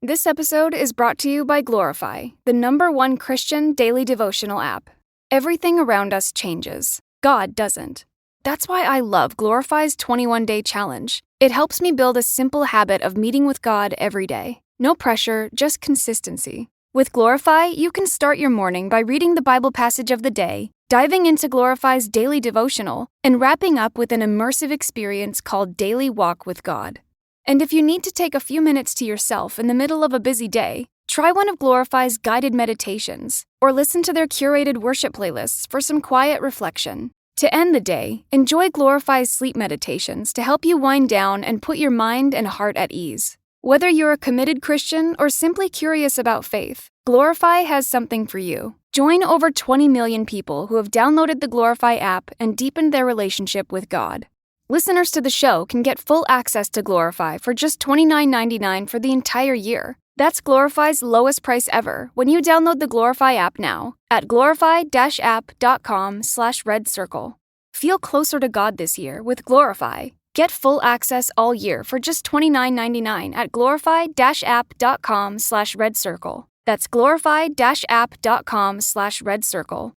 This episode is brought to you by Glorify, the #1 Christian daily devotional app. Everything around us changes. God doesn't. That's why I love Glorify's 21-day challenge. It helps me build a simple habit of meeting with God every day. No pressure, just consistency. With Glorify, you can start your morning by reading the Bible passage of the day, diving into Glorify's daily devotional, and wrapping up with an immersive experience called Daily Walk with God. And if you need to take a few minutes to yourself in the middle of a busy day, try one of Glorify's guided meditations, or listen to their curated worship playlists for some quiet reflection. To end the day, enjoy Glorify's sleep meditations to help you wind down and put your mind and heart at ease. Whether you're a committed Christian or simply curious about faith, Glorify has something for you. Join over 20 million people who have downloaded the Glorify app and deepened their relationship with God. Listeners to the show can get full access to Glorify for just $29.99 for the entire year. That's Glorify's lowest price ever when you download the Glorify app now at glorify-app.com/redcircle. Feel closer to God this year with Glorify. Get full access all year for just $29.99 at glorify-app.com/redcircle. That's glorify-app.com/redcircle.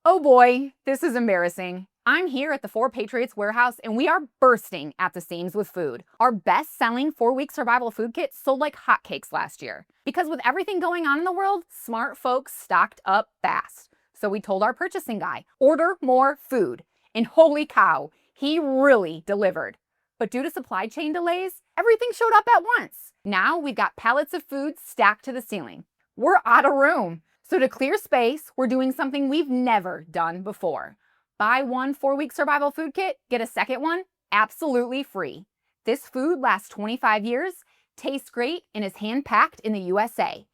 Oh boy, this is embarrassing. I'm here at the 4 Patriots warehouse and we are bursting at the seams with food. Our best-selling 4-week survival food kit sold like hotcakes last year. Because with everything going on in the world, smart folks stocked up fast. So we told our purchasing guy, order more food. And holy cow, he really delivered. But due to supply chain delays, everything showed up at once. Now we've got pallets of food stacked to the ceiling. We're out of room. So to clear space, we're doing something we've never done before. Buy one 4-week survival food kit, get a second one absolutely free. This food lasts 25 years, tastes great, and is hand-packed in the USA.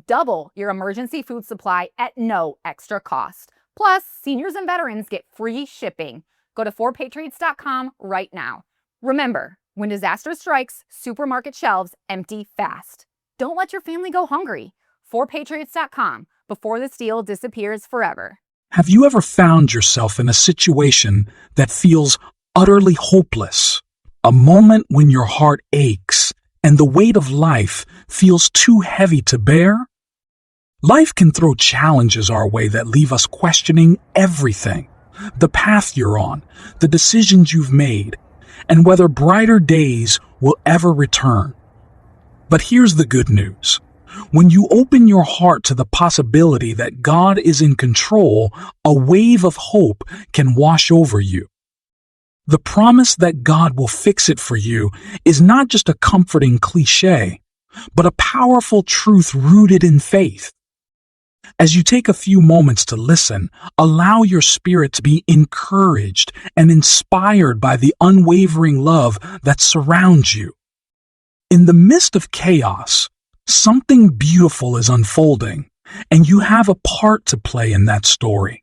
Double your emergency food supply at no extra cost. Plus, seniors and veterans get free shipping. Go to 4patriots.com right now. Remember, when disaster strikes, supermarket shelves empty fast. Don't let your family go hungry. 4patriots.com before this deal disappears forever. Have you ever found yourself in a situation that feels utterly hopeless? A moment when your heart aches and the weight of life feels too heavy to bear? Life can throw challenges our way that leave us questioning everything. The path you're on, the decisions you've made, and whether brighter days will ever return. But here's the good news. When you open your heart to the possibility that God is in control, a wave of hope can wash over you. The promise that God will fix it for you is not just a comforting cliche, but a powerful truth rooted in faith. As you take a few moments to listen, allow your spirit to be encouraged and inspired by the unwavering love that surrounds you. In the midst of chaos, something beautiful is unfolding, and you have a part to play in that story.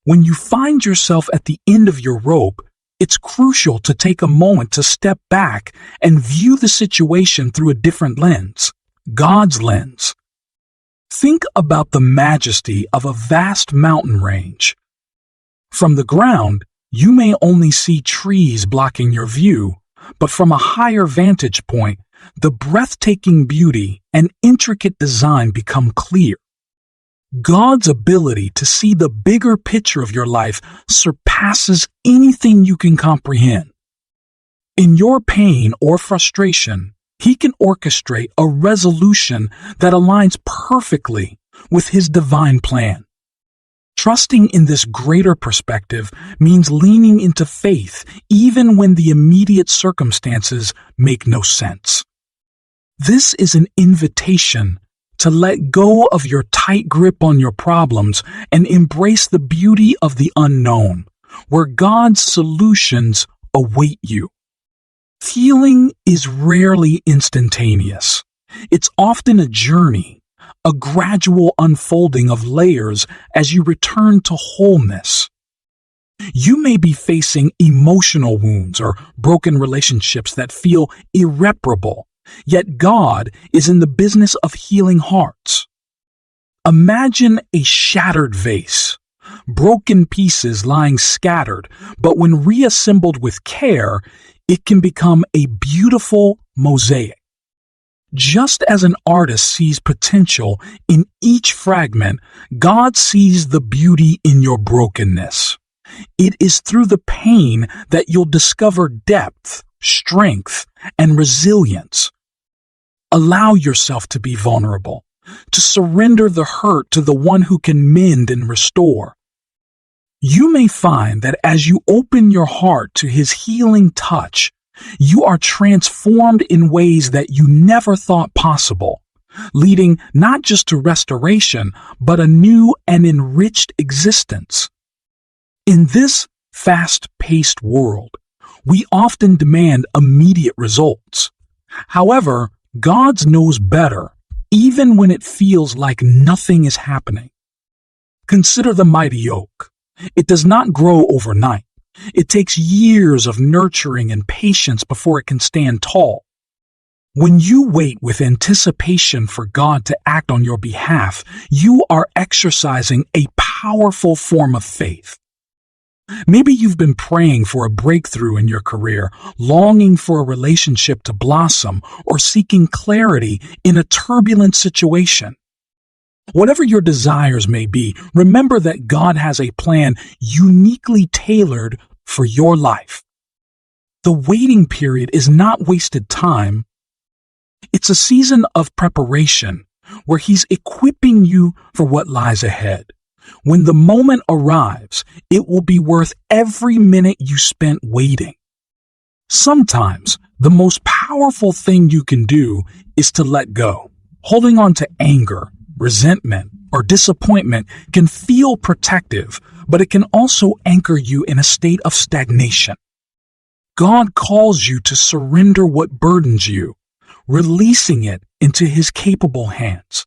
When you find yourself at the end of your rope, it's crucial to take a moment to step back and view the situation through a different lens, God's lens. Think about the majesty of a vast mountain range. From the ground, you may only see trees blocking your view, but from a higher vantage point, the breathtaking beauty and intricate design become clear. God's ability to see the bigger picture of your life surpasses anything you can comprehend. In your pain or frustration, He can orchestrate a resolution that aligns perfectly with His divine plan. Trusting in this greater perspective means leaning into faith even when the immediate circumstances make no sense. This is an invitation to let go of your tight grip on your problems and embrace the beauty of the unknown, where God's solutions await you. Healing is rarely instantaneous. It's often a journey, a gradual unfolding of layers as you return to wholeness. You may be facing emotional wounds or broken relationships that feel irreparable, yet God is in the business of healing hearts. Imagine a shattered vase, broken pieces lying scattered, but when reassembled with care, it can become a beautiful mosaic. Just as an artist sees potential in each fragment, God sees the beauty in your brokenness. It is through the pain that you'll discover depth, strength, and resilience. Allow yourself to be vulnerable, to surrender the hurt to the one who can mend and restore. You may find that as you open your heart to his healing touch, you are transformed in ways that you never thought possible, leading not just to restoration, but a new and enriched existence. In this fast-paced world, we often demand immediate results. However, God knows better, even when it feels like nothing is happening. Consider the mighty oak. It does not grow overnight. It takes years of nurturing and patience before it can stand tall. When you wait with anticipation for God to act on your behalf, you are exercising a powerful form of faith. Maybe you've been praying for a breakthrough in your career, longing for a relationship to blossom, or seeking clarity in a turbulent situation. Whatever your desires may be, remember that God has a plan uniquely tailored for your life. The waiting period is not wasted time. It's a season of preparation where He's equipping you for what lies ahead. When the moment arrives, it will be worth every minute you spent waiting. Sometimes, the most powerful thing you can do is to let go. Holding on to anger, resentment, or disappointment can feel protective, but it can also anchor you in a state of stagnation. God calls you to surrender what burdens you, releasing it into His capable hands.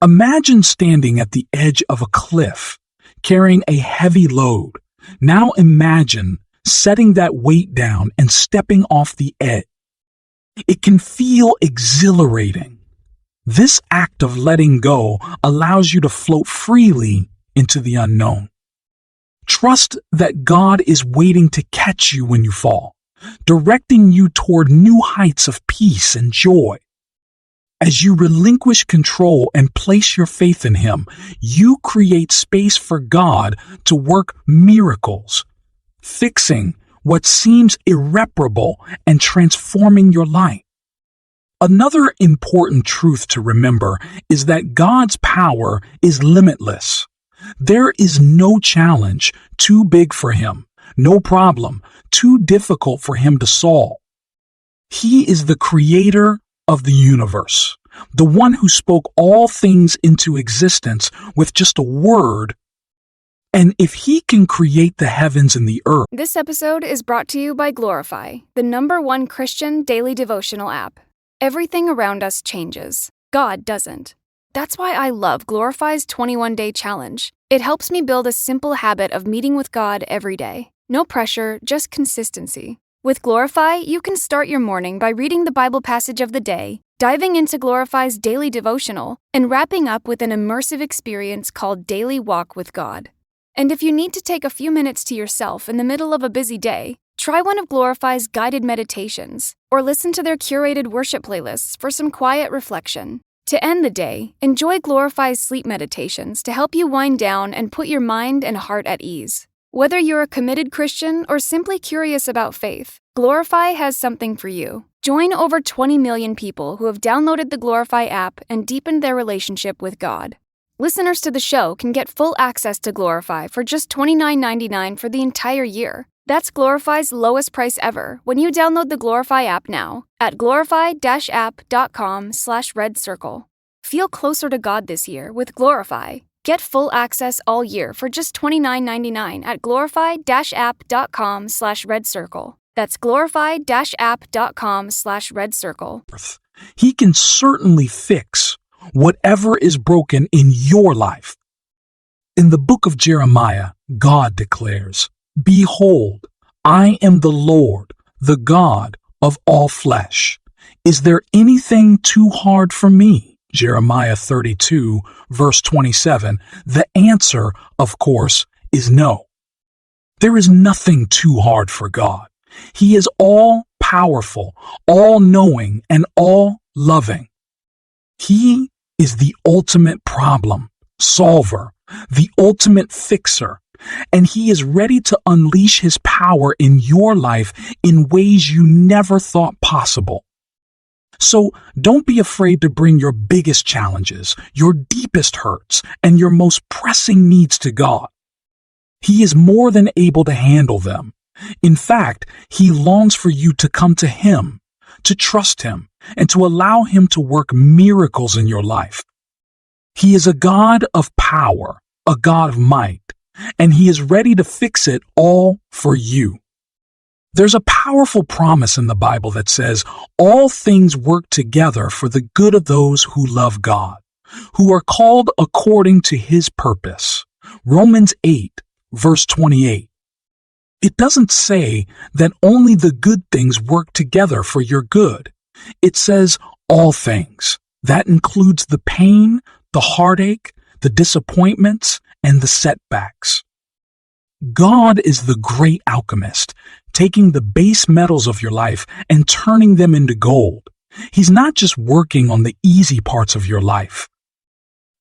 Imagine standing at the edge of a cliff, carrying a heavy load. Now imagine setting that weight down and stepping off the edge. It can feel exhilarating. This act of letting go allows you to float freely into the unknown. Trust that God is waiting to catch you when you fall, directing you toward new heights of peace and joy. As you relinquish control and place your faith in Him, you create space for God to work miracles, fixing what seems irreparable and transforming your life. Another important truth to remember is that God's power is limitless. There is no challenge too big for Him, no problem too difficult for Him to solve. He is the creator of the universe, the one who spoke all things into existence with just a word. And if He can create the heavens and the earth. This episode is brought to you by Glorify, the #1 Christian daily devotional app. Everything around us changes. God doesn't. That's why I love Glorify's 21-day challenge. It helps me build a simple habit of meeting with God every day. No pressure, just consistency. With Glorify, you can start your morning by reading the Bible passage of the day, diving into Glorify's daily devotional, and wrapping up with an immersive experience called Daily Walk with God. And if you need to take a few minutes to yourself in the middle of a busy day, try one of Glorify's guided meditations, or listen to their curated worship playlists for some quiet reflection. To end the day, enjoy Glorify's sleep meditations to help you wind down and put your mind and heart at ease. Whether you're a committed Christian or simply curious about faith, Glorify has something for you. Join over 20 million people who have downloaded the Glorify app and deepened their relationship with God. Listeners to the show can get full access to Glorify for just $29.99 for the entire year. That's Glorify's lowest price ever when you download the Glorify app now at glorify-app.com/redcircle. Feel closer to God this year with Glorify. Get full access all year for just $29.99 at glorify-app.com/redcircle. That's glorify-app.com/redcircle. He can certainly fix whatever is broken in your life. In the book of Jeremiah, God declares, "Behold, I am the Lord, the God of all flesh. Is there anything too hard for me?" Jeremiah 32, verse 27. The answer, of course, is no. There is nothing too hard for God. He is all-powerful, all-knowing, and all loving. He is the ultimate problem solver, the ultimate fixer, and He is ready to unleash His power in your life in ways you never thought possible. So don't be afraid to bring your biggest challenges, your deepest hurts, and your most pressing needs to God. He is more than able to handle them. In fact, He longs for you to come to Him, to trust Him, and to allow Him to work miracles in your life. He is a God of power, a God of might, and He is ready to fix it all for you. There's a powerful promise in the Bible that says, all things work together for the good of those who love God, who are called according to His purpose. Romans 8, verse 28. It doesn't say that only the good things work together for your good. It says all things. That includes the pain, the heartache, the disappointments, and the setbacks. God is the great alchemist, taking the base metals of your life and turning them into gold. He's not just working on the easy parts of your life.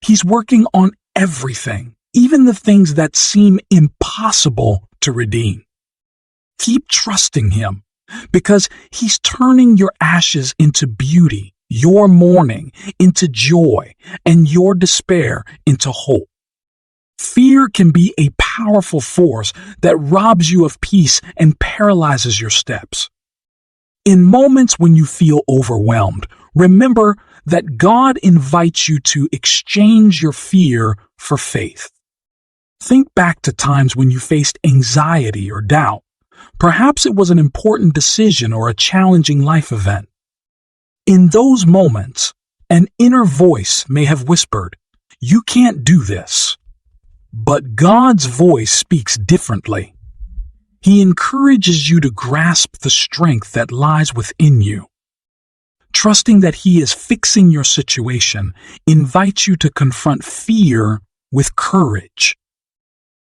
He's working on everything, even the things that seem impossible to redeem. Keep trusting Him, because He's turning your ashes into beauty, your mourning into joy, and your despair into hope. Fear can be a powerful force that robs you of peace and paralyzes your steps. In moments when you feel overwhelmed, remember that God invites you to exchange your fear for faith. Think back to times when you faced anxiety or doubt. Perhaps it was an important decision or a challenging life event. In those moments, an inner voice may have whispered, "You can't do this." But God's voice speaks differently. He encourages you to grasp the strength that lies within you. Trusting that He is fixing your situation invites you to confront fear with courage.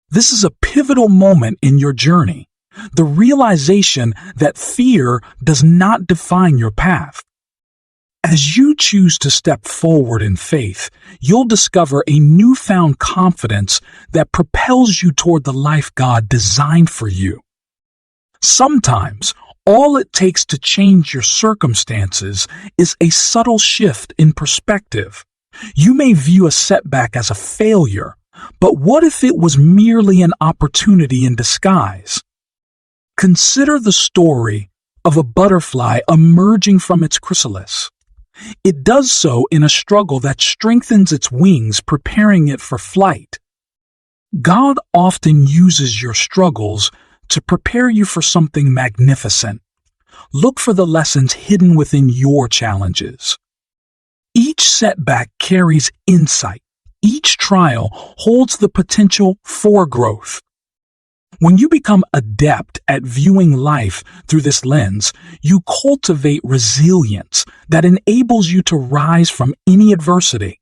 This is a pivotal moment in your journey, the realization that fear does not define your path. As you choose to step forward in faith, you'll discover a newfound confidence that propels you toward the life God designed for you. Sometimes, all it takes to change your circumstances is a subtle shift in perspective. You may view a setback as a failure, but what if it was merely an opportunity in disguise? Consider the story of a butterfly emerging from its chrysalis. It does so in a struggle that strengthens its wings, preparing it for flight. God often uses your struggles to prepare you for something magnificent. Look for the lessons hidden within your challenges. Each setback carries insight. Each trial holds the potential for growth. When you become adept at viewing life through this lens, you cultivate resilience that enables you to rise from any adversity.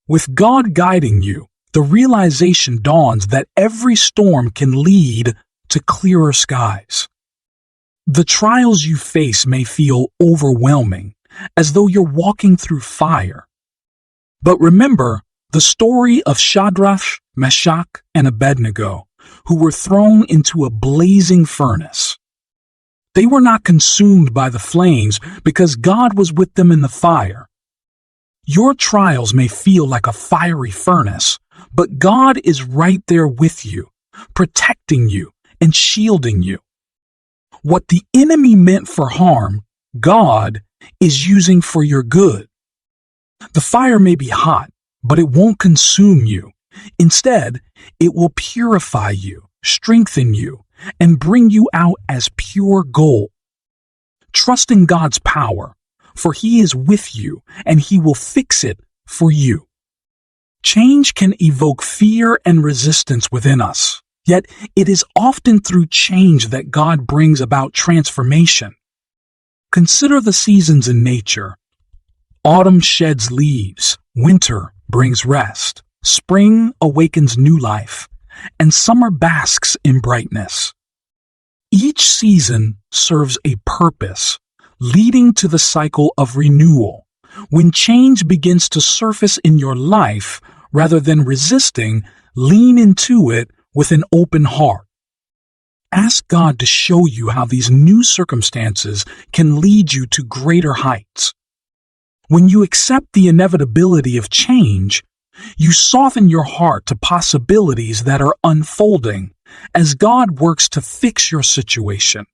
With God guiding you, the realization dawns that every storm can lead to clearer skies. The trials you face may feel overwhelming, as though you're walking through fire. But remember the story of Shadrach, Meshach, and Abednego, who were thrown into a blazing furnace. They were not consumed by the flames because God was with them in the fire. Your trials may feel like a fiery furnace, but God is right there with you, protecting you and shielding you. What the enemy meant for harm, God is using for your good. The fire may be hot, but it won't consume you. Instead, it will purify you, strengthen you, and bring you out as pure gold. Trust in God's power, for He is with you and He will fix it for you. Change can evoke fear and resistance within us, yet it is often through change that God brings about transformation. Consider the seasons in nature. Autumn sheds leaves, winter brings rest. Spring awakens new life, and summer basks in brightness. Each season serves a purpose, leading to the cycle of renewal. When change begins to surface in your life, rather than resisting, lean into it with an open heart. Ask God to show you how these new circumstances can lead you to greater heights. When you accept the inevitability of change, you soften your heart to possibilities that are unfolding as God works to fix your situation.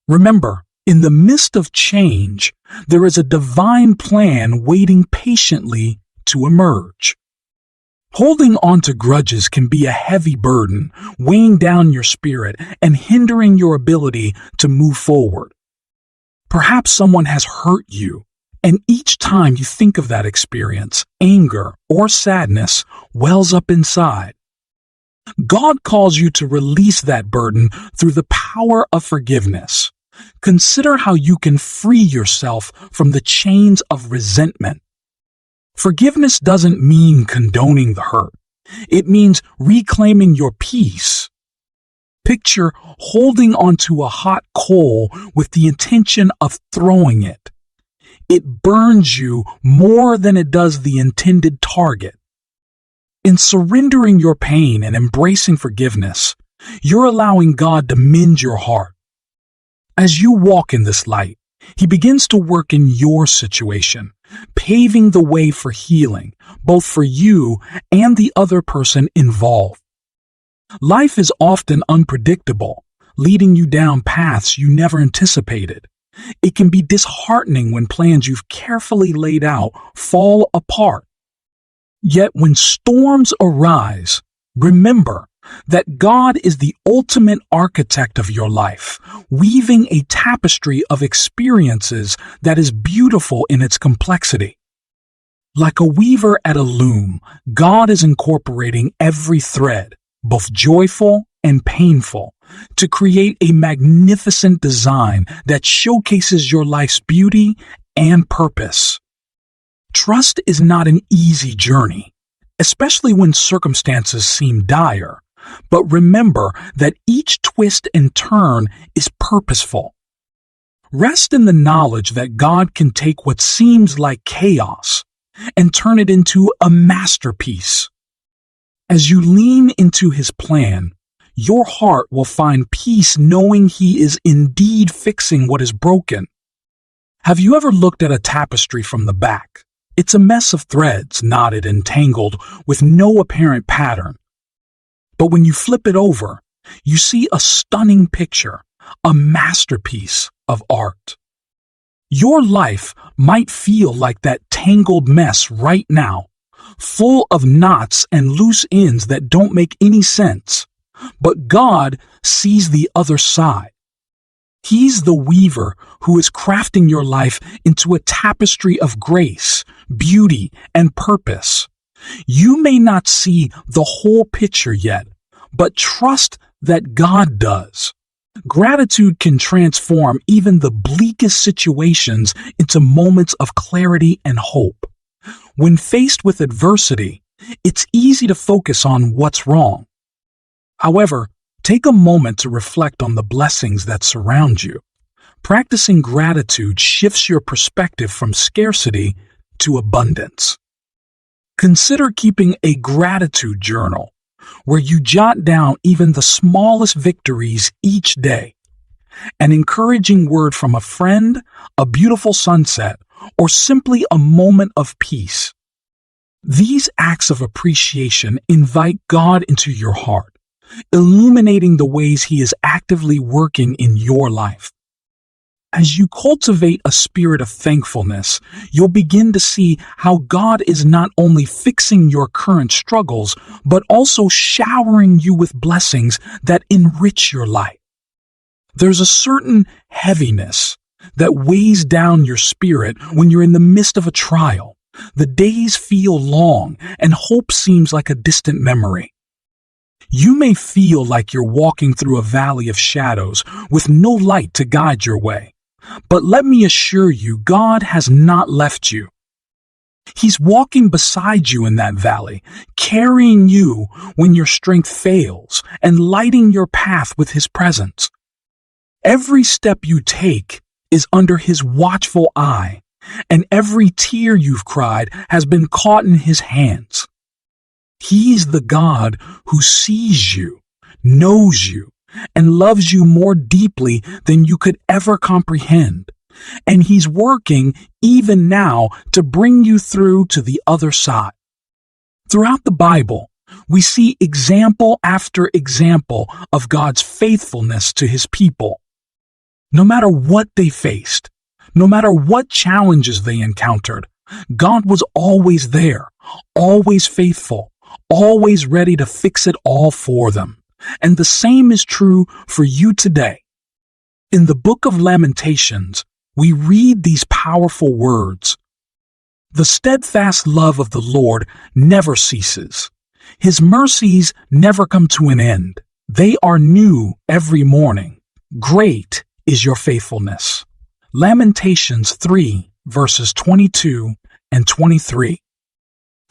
Remember, in the midst of change, there is a divine plan waiting patiently to emerge. Holding on to grudges can be a heavy burden, weighing down your spirit and hindering your ability to move forward. Perhaps someone has hurt you, and each time you think of that experience, anger or sadness wells up inside. God calls you to release that burden through the power of forgiveness. Consider how you can free yourself from the chains of resentment. Forgiveness doesn't mean condoning the hurt. It means reclaiming your peace. Picture holding onto a hot coal with the intention of throwing it. It burns you more than it does the intended target. In surrendering your pain and embracing forgiveness, you're allowing God to mend your heart. As you walk in this light, He begins to work in your situation, paving the way for healing, both for you and the other person involved. Life is often unpredictable, leading you down paths you never anticipated. It can be disheartening when plans you've carefully laid out fall apart. Yet when storms arise, remember that God is the ultimate architect of your life, weaving a tapestry of experiences that is beautiful in its complexity. Like a weaver at a loom, God is incorporating every thread, both joyful and painful, to create a magnificent design that showcases your life's beauty and purpose. Trust is not an easy journey, especially when circumstances seem dire. But remember that each twist and turn is purposeful. Rest in the knowledge that God can take what seems like chaos and turn it into a masterpiece. As you lean into His plan, your heart will find peace knowing He is indeed fixing what is broken. Have you ever looked at a tapestry from the back? It's a mess of threads, knotted and tangled, with no apparent pattern. But when you flip it over, you see a stunning picture, a masterpiece of art. Your life might feel like that tangled mess right now, full of knots and loose ends that don't make any sense. But God sees the other side. He's the weaver who is crafting your life into a tapestry of grace, beauty, and purpose. You may not see the whole picture yet, but trust that God does. Gratitude can transform even the bleakest situations into moments of clarity and hope. When faced with adversity, it's easy to focus on what's wrong. However, take a moment to reflect on the blessings that surround you. Practicing gratitude shifts your perspective from scarcity to abundance. Consider keeping a gratitude journal where you jot down even the smallest victories each day. An encouraging word from a friend, a beautiful sunset, or simply a moment of peace. These acts of appreciation invite God into your heart, illuminating the ways He is actively working in your life. As you cultivate a spirit of thankfulness, you'll begin to see how God is not only fixing your current struggles, but also showering you with blessings that enrich your life. There's a certain heaviness that weighs down your spirit when you're in the midst of a trial. The days feel long, and hope seems like a distant memory. You may feel like you're walking through a valley of shadows with no light to guide your way. But let me assure you, God has not left you. He's walking beside you in that valley, carrying you when your strength fails and lighting your path with His presence. Every step you take is under his watchful eye, and every tear you've cried has been caught in his hands. He's the God who sees you, knows you, and loves you more deeply than you could ever comprehend. And he's working even now to bring you through to the other side. Throughout the Bible, we see example after example of God's faithfulness to his people. No matter what they faced, no matter what challenges they encountered, God was always there, always faithful, always ready to fix it all for them. And the same is true for you today. In the book of Lamentations, we read these powerful words. The steadfast love of the Lord never ceases. His mercies never come to an end. They are new every morning. Great is your faithfulness. Lamentations 3, verses 22 and 23.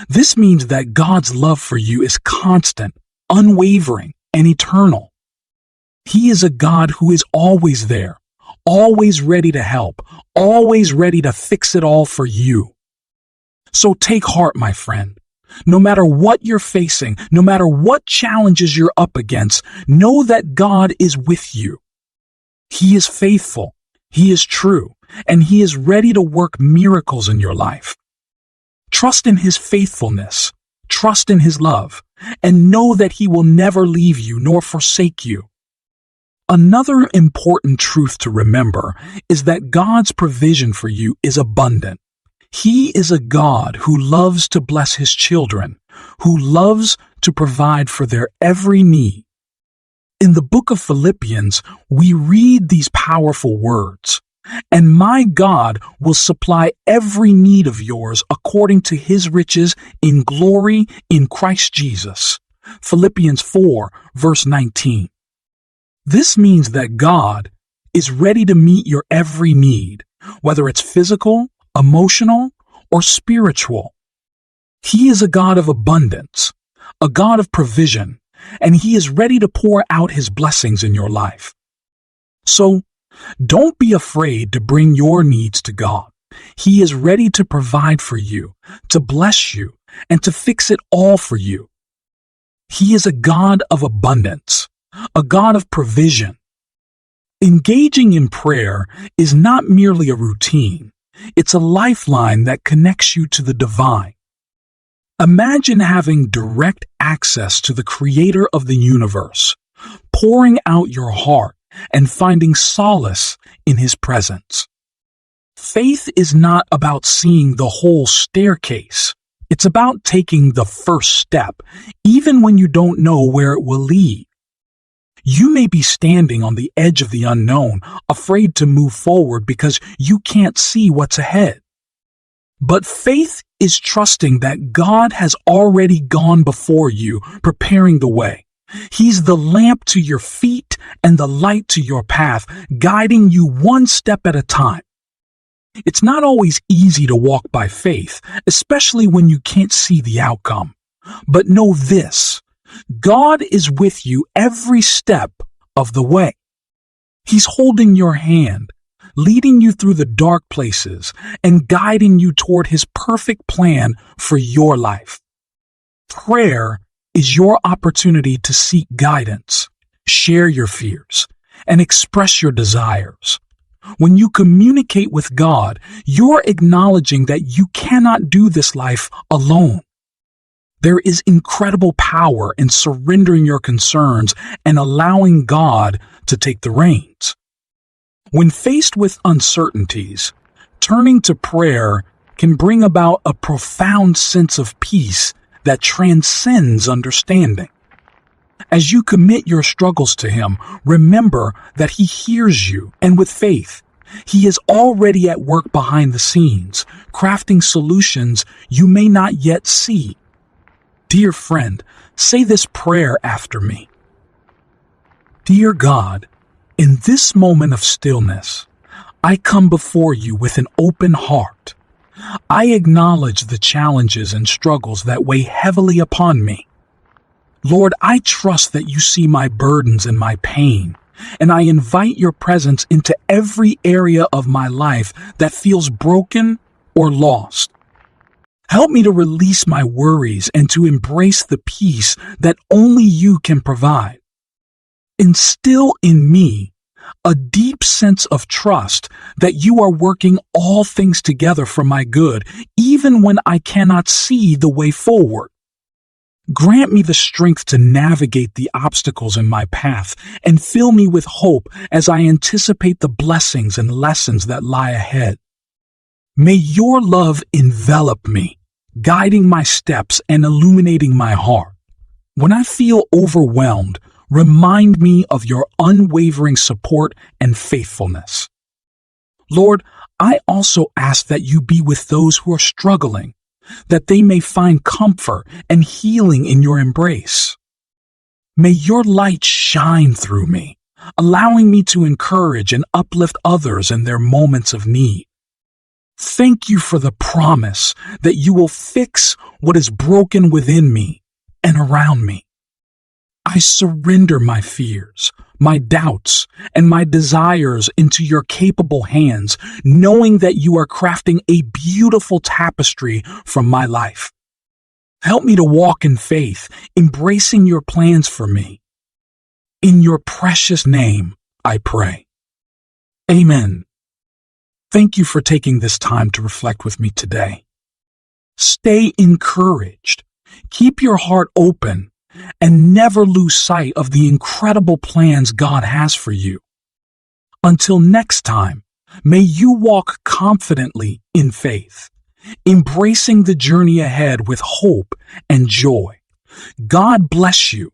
This means that God's love for you is constant, unwavering, and eternal. He is a God who is always there, always ready to help, always ready to fix it all for you. So take heart, my friend. No matter what you're facing, no matter what challenges you're up against, know that God is with you. He is faithful, He is true, and He is ready to work miracles in your life. Trust in His faithfulness, trust in His love, and know that He will never leave you nor forsake you. Another important truth to remember is that God's provision for you is abundant. He is a God who loves to bless His children, who loves to provide for their every need. In the book of Philippians, we read these powerful words, "And my God will supply every need of yours according to His riches in glory in Christ Jesus." Philippians 4, verse 19. This means that God is ready to meet your every need, whether it's physical, emotional, or spiritual. He is a God of abundance, a God of provision, and He is ready to pour out His blessings in your life. So, don't be afraid to bring your needs to God. He is ready to provide for you, to bless you, and to fix it all for you. He is a God of abundance, a God of provision. Engaging in prayer is not merely a routine. It's a lifeline that connects you to the divine. Imagine having direct access to the Creator of the universe, pouring out your heart and finding solace in His presence. Faith is not about seeing the whole staircase. It's about taking the first step, even when you don't know where it will lead. You may be standing on the edge of the unknown, afraid to move forward because you can't see what's ahead. But faith is trusting that God has already gone before you, preparing the way. He's the lamp to your feet and the light to your path, guiding you one step at a time. It's not always easy to walk by faith, especially when you can't see the outcome. But know this: God is with you every step of the way. He's holding your hand, leading you through the dark places, and guiding you toward His perfect plan for your life. Prayer is your opportunity to seek guidance, share your fears, and express your desires. When you communicate with God, you're acknowledging that you cannot do this life alone. There is incredible power in surrendering your concerns and allowing God to take the reins. When faced with uncertainties, turning to prayer can bring about a profound sense of peace that transcends understanding. As you commit your struggles to Him, remember that He hears you, and with faith, He is already at work behind the scenes, crafting solutions you may not yet see. Dear friend, say this prayer after me. Dear God, in this moment of stillness, I come before you with an open heart. I acknowledge the challenges and struggles that weigh heavily upon me. Lord, I trust that you see my burdens and my pain, and I invite your presence into every area of my life that feels broken or lost. Help me to release my worries and to embrace the peace that only you can provide. Instill in me a deep sense of trust that you are working all things together for my good, even when I cannot see the way forward. Grant me the strength to navigate the obstacles in my path and fill me with hope as I anticipate the blessings and lessons that lie ahead. May your love envelop me, guiding my steps and illuminating my heart. When I feel overwhelmed, remind me of your unwavering support and faithfulness. Lord, I also ask that you be with those who are struggling, that they may find comfort and healing in your embrace. May your light shine through me, allowing me to encourage and uplift others in their moments of need. Thank you for the promise that you will fix what is broken within me and around me. I surrender my fears, my doubts, and my desires into your capable hands, knowing that you are crafting a beautiful tapestry from my life. Help me to walk in faith, embracing your plans for me. In your precious name, I pray. Amen. Thank you for taking this time to reflect with me today. Stay encouraged, keep your heart open, and never lose sight of the incredible plans God has for you. Until next time, may you walk confidently in faith, embracing the journey ahead with hope and joy. God bless you,